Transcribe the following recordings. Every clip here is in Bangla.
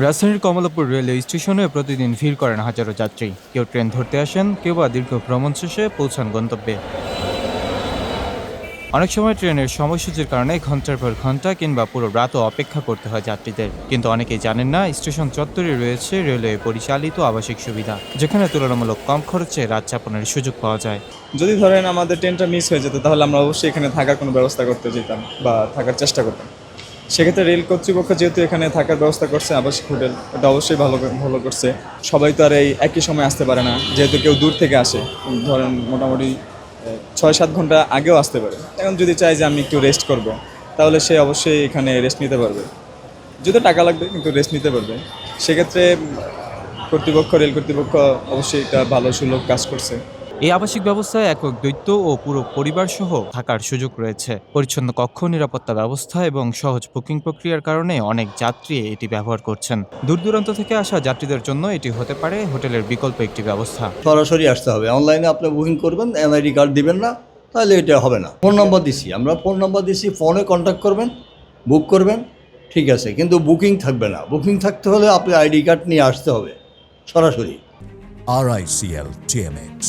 রাজধানীর কমলাপুর রেলওয়ে স্টেশনে প্রতিদিন ভিড় করেন হাজারো যাত্রী। কেউ ট্রেন ধরতে আসেন, কেউ বা দীর্ঘ ভ্রমণ শেষে পৌঁছান গন্তব্যে। অনেক সময় ট্রেনের সময়সূচির কারণে ঘন্টার পর ঘন্টা কিংবা পুরো রাতও অপেক্ষা করতে হয় যাত্রীদের। কিন্তু অনেকেই জানেন না, স্টেশন চত্বরে রয়েছে রেলওয়ে পরিচালিত আবাসিক সুবিধা, যেখানে তুলনামূলক কম খরচে রাত যাপনের সুযোগ পাওয়া যায়। যদি ধরেন আমাদের ট্রেনটা মিস হয়ে যেত তাহলে আমরা অবশ্যই এখানে থাকার কোনো ব্যবস্থা করতে যেতাম বা থাকার চেষ্টা করতাম। সেক্ষেত্রে রেল কর্তৃপক্ষ যেহেতু এখানে থাকার ব্যবস্থা করছে, আবাসিক হোটেল, এটা অবশ্যই ভালো করছে। সবাই তো আর এই একই সময় আসতে পারে না, যেহেতু কেউ দূর থেকে আসে। ধরেন মোটামুটি 6-7 ঘন্টা আগেও আসতে পারে। এখন যদি চাই যে আমি একটু রেস্ট করব, তাহলে সে অবশ্যই এখানে রেস্ট নিতে পারবে। যদিও টাকা লাগবে, কিন্তু রেস্ট নিতে পারবে। সেক্ষেত্রে রেল কর্তৃপক্ষ অবশ্যই একটা ভালো সুলভ কাজ করছে। এই আবাসিক ব্যবস্থায় একক দ্বৈত ও পুরো পরিবার সহ থাকার সুযোগ রয়েছে। পরিচ্ছন্ন কক্ষ, নিরাপত্তা ব্যবস্থা এবং সহজ বুকিং প্রক্রিয়ার কারণে অনেক যাত্রী এটি ব্যবহার করছেন। দূর দূরান্ত থেকে আসা যাত্রীদের জন্য এটি হতে পারে হোটেলের বিকল্প একটি ব্যবস্থা। সরাসরি আসতে হবে। অনলাইনে আপনি বুকিং করবেন, এনআইডি কার্ড দিবেন না, তাহলে এটা হবে না। ফোন নম্বর দিছি, আমরা ফোন নম্বর দিছি, ফোনে কন্ট্যাক্ট করবেন, বুক করবেন, ঠিক আছে। কিন্তু বুকিং থাকবে না। বুকিং থাকতে হলে আপনি আইডি কার্ড নিয়ে আসতে হবে সরাসরি। RICL TMX,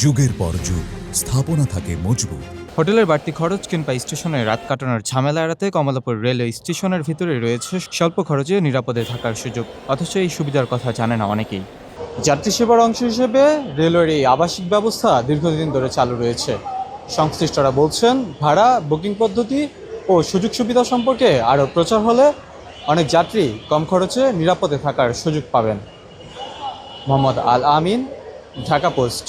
যুগের পর যুগ স্থাপনা থাকে মজবুত। হোটেলের বাড়তি খরচ কিংবা স্টেশনে রাত কাটানোর ঝামেলা এড়াতে কমলাপুর রেলওয়ে স্টেশনের ভিতরে রয়েছে স্বল্প খরচে নিরাপদে থাকার সুযোগ। অথচ এই সুবিধার কথা জানে না অনেকেই। যাত্রী সেবার অংশ হিসেবে রেলওয়ের এই আবাসিক ব্যবস্থা দীর্ঘদিন ধরে চালু রয়েছে। সংশ্লিষ্টরা বলছেন, ভাড়া, বুকিং পদ্ধতি ও সুযোগ সুবিধা সম্পর্কে আরও প্রচার হলে অনেক যাত্রী কম খরচে নিরাপদে থাকার সুযোগ পাবেন। মোহাম্মদ আল আমিন, ঢাকা পোস্ট।